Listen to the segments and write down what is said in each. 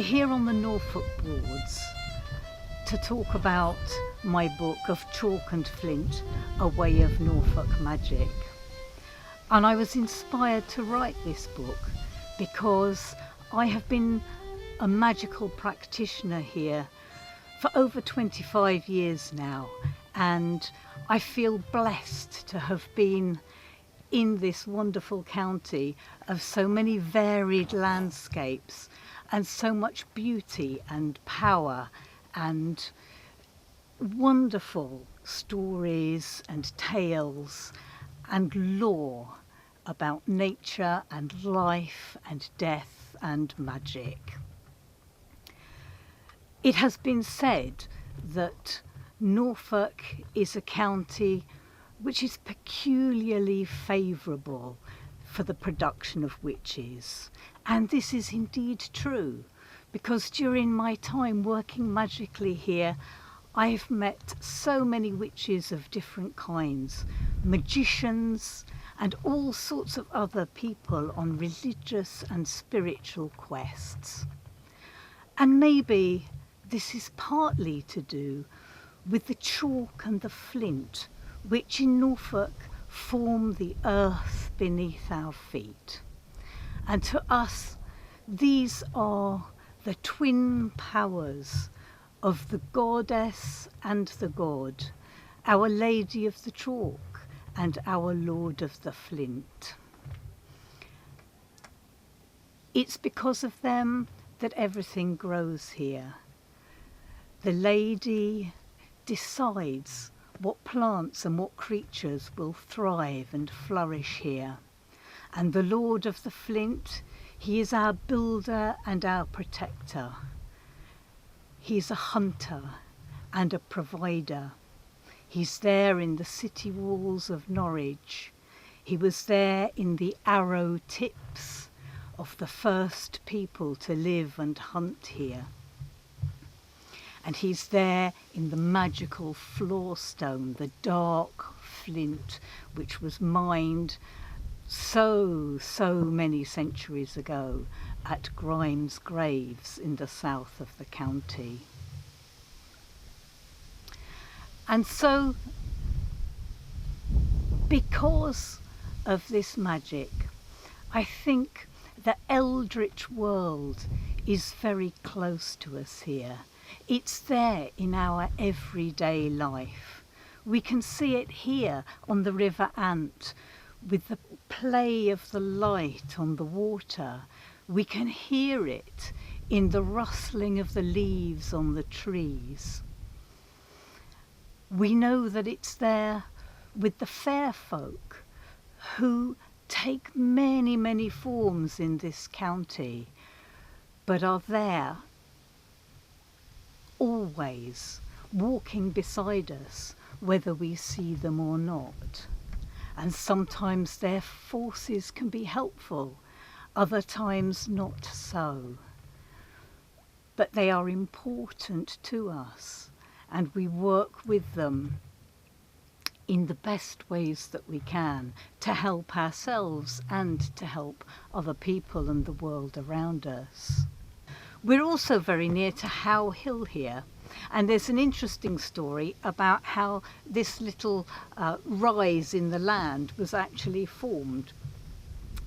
We're here on the Norfolk Broads to talk about my book of Chalk and Flint, A Way of Norfolk Magic. And I was inspired to write this book because I have been a magical practitioner here for over 25 years now, and I feel blessed to have been in this wonderful county of so many varied landscapes and so much beauty and power and wonderful stories and tales and lore about nature and life and death and magic. It has been said that Norfolk is a county which is peculiarly favourable for the production of witches. And this is indeed true, because during my time working magically here, I've met so many witches of different kinds, magicians and all sorts of other people on religious and spiritual quests. And maybe this is partly to do with the chalk and the flint, which in Norfolk form the earth beneath our feet. And to us, these are the twin powers of the goddess and the god, Our Lady of the Chalk and Our Lord of the Flint. It's because of them that everything grows here. The lady decides what plants and what creatures will thrive and flourish here. And the Lord of the Flint, he is our builder and our protector. He's a hunter and a provider. He's there in the city walls of Norwich. He was there in the arrow tips of the first people to live and hunt here. And he's there in the magical floor stone, the dark flint, which was mined so many centuries ago at Grimes Graves in the south of the county. And so, because of this magic, I think the eldritch world is very close to us here. It's there in our everyday life. We can see it here on the River Ant with the play of the light on the water. We can hear it in the rustling of the leaves on the trees. We know that it's there with the fair folk who take many forms in this county, but are there always walking beside us, whether we see them or not. And sometimes their forces can be helpful, other times not so. But they are important to us, and we work with them in the best ways that we can to help ourselves and to help other people and the world around us. We're also very near to How Hill here, and there's an interesting story about how this little rise in the land was actually formed.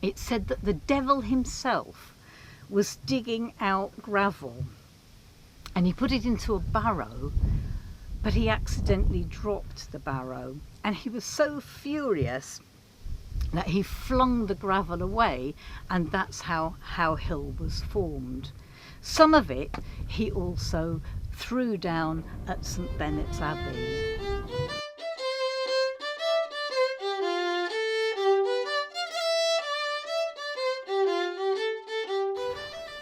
It's said that the devil himself was digging out gravel, and he put it into a barrow, but he accidentally dropped the barrow, and he was so furious that he flung the gravel away, and that's how How Hill was formed. Some of it he also threw down at St Bennetts Abbey.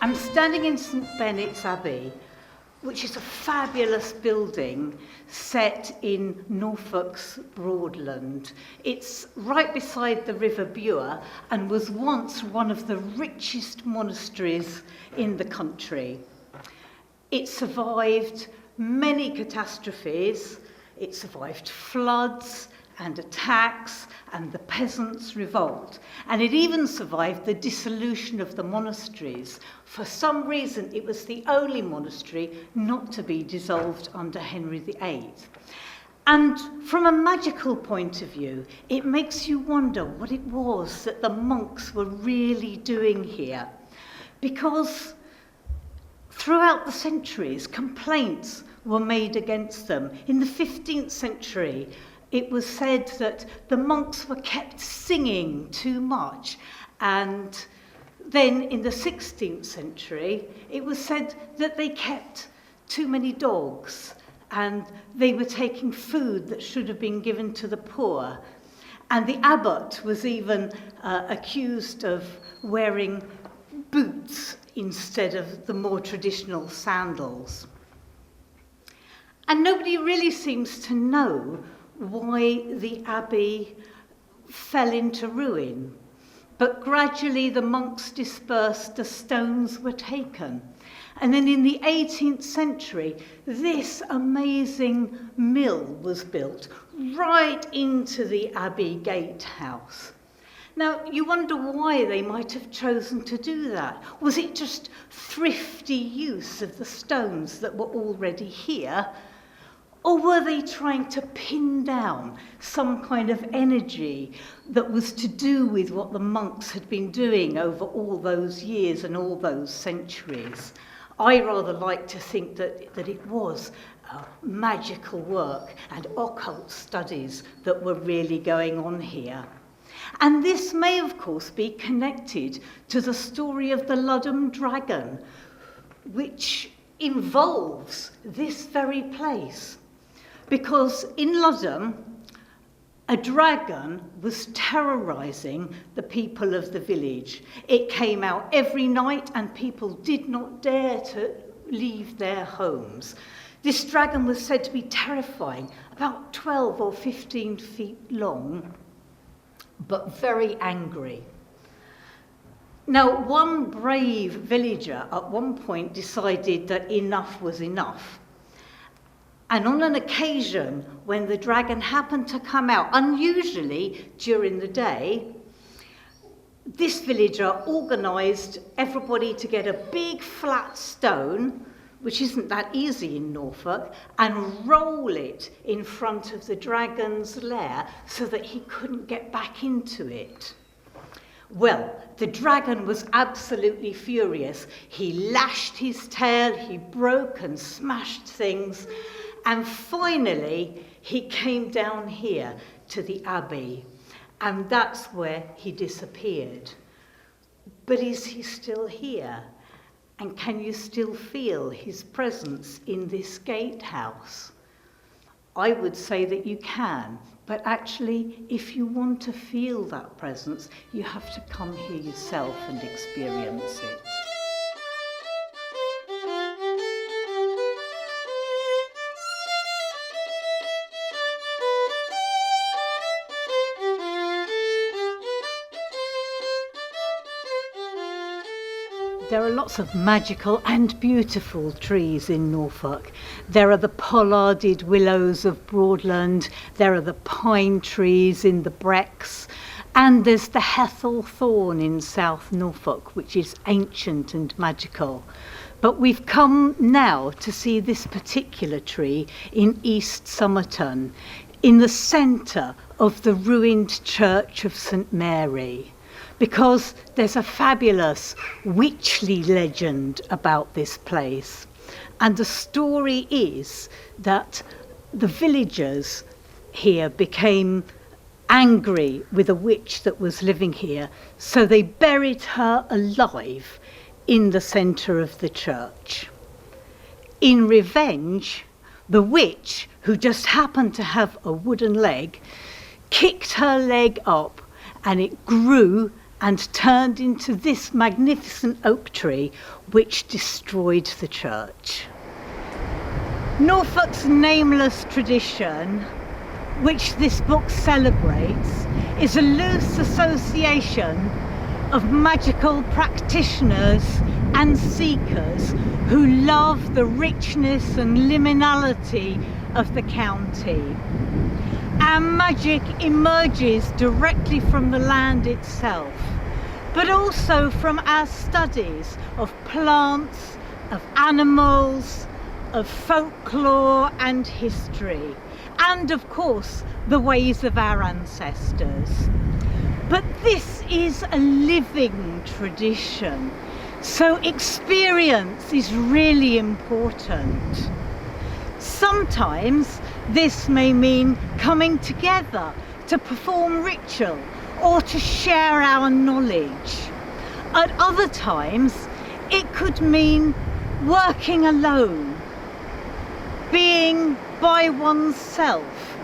I'm standing in St Bennetts Abbey, which is a fabulous building set in Norfolk's Broadland. It's right beside the River Bure and was once one of the richest monasteries in the country. It survived many catastrophes, it survived floods and attacks and the peasants' revolt. And it even survived the dissolution of the monasteries. For some reason, it was the only monastery not to be dissolved under Henry VIII. And from a magical point of view, it makes you wonder what it was that the monks were really doing here. Because throughout the centuries, complaints were made against them. In the 15th century, it was said that the monks were kept singing too much. And then in the 16th century, it was said that they kept too many dogs and they were taking food that should have been given to the poor. And the abbot was even accused of wearing boots instead of the more traditional sandals. And nobody really seems to know why the abbey fell into ruin. But gradually the monks dispersed, the stones were taken. And then in the 18th century, this amazing mill was built right into the abbey gatehouse. Now, you wonder why they might have chosen to do that. Was it just thrifty use of the stones that were already here? Or were they trying to pin down some kind of energy that was to do with what the monks had been doing over all those years and all those centuries? I rather like to think that it was magical work and occult studies that were really going on here. And this may, of course, be connected to the story of the Ludham dragon, which involves this very place. Because in Ludham, a dragon was terrorising the people of the village. It came out every night and people did not dare to leave their homes. This dragon was said to be terrifying, about 12 or 15 feet long, but very angry. Now, one brave villager at one point decided that enough was enough. And on an occasion when the dragon happened to come out, unusually during the day, this villager organised everybody to get a big flat stone, which isn't that easy in Norfolk, and roll it in front of the dragon's lair so that he couldn't get back into it. Well, the dragon was absolutely furious. He lashed his tail, he broke and smashed things, and finally he came down here to the abbey, and that's where he disappeared. But is he still here? And can you still feel his presence in this gatehouse? I would say that you can, but actually, if you want to feel that presence, you have to come here yourself and experience it. There are lots of magical and beautiful trees in Norfolk. There are the pollarded willows of Broadland, there are the pine trees in the Brecks, and there's the Hethel thorn in South Norfolk, which is ancient and magical. But we've come now to see this particular tree in East Somerton, in the centre of the ruined church of St Mary. Because there's a fabulous witchly legend about this place. And the story is that the villagers here became angry with a witch that was living here, so they buried her alive in the centre of the church. In revenge, the witch, who just happened to have a wooden leg, kicked her leg up and it grew and turned into this magnificent oak tree, which destroyed the church. Norfolk's Nameless Tradition, which this book celebrates, is a loose association of magical practitioners and seekers who love the richness and liminality of the county. and magic emerges directly from the land itself, but also from our studies of plants, of animals, of folklore and history, and of course the ways of our ancestors. But this is a living tradition, so experience is really important. Sometimes this may mean coming together to perform ritual or to share our knowledge. At other times, it could mean working alone, being by oneself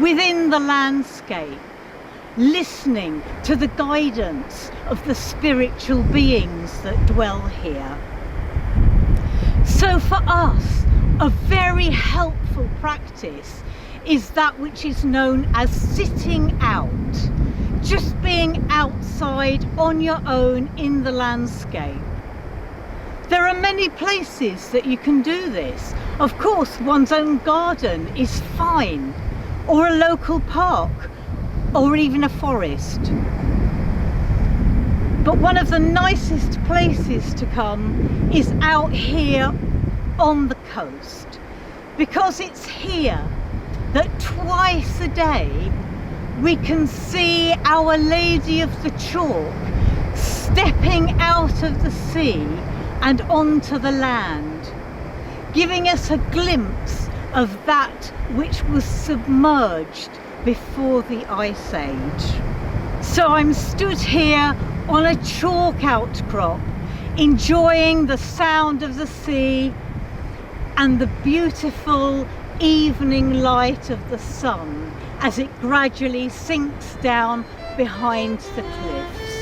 within the landscape, listening to the guidance of the spiritual beings that dwell here. So for us, a very helpful practice is that which is known as sitting out, just being outside on your own in the landscape. There are many places that you can do this. Of course, one's own garden is fine, or a local park, or even a forest. But one of the nicest places to come is out here on the coast, because it's here that twice a day we can see Our Lady of the Chalk stepping out of the sea and onto the land, giving us a glimpse of that which was submerged before the Ice Age. So I'm stood here on a chalk outcrop, enjoying the sound of the sea and the beautiful evening light of the sun as it gradually sinks down behind the cliffs.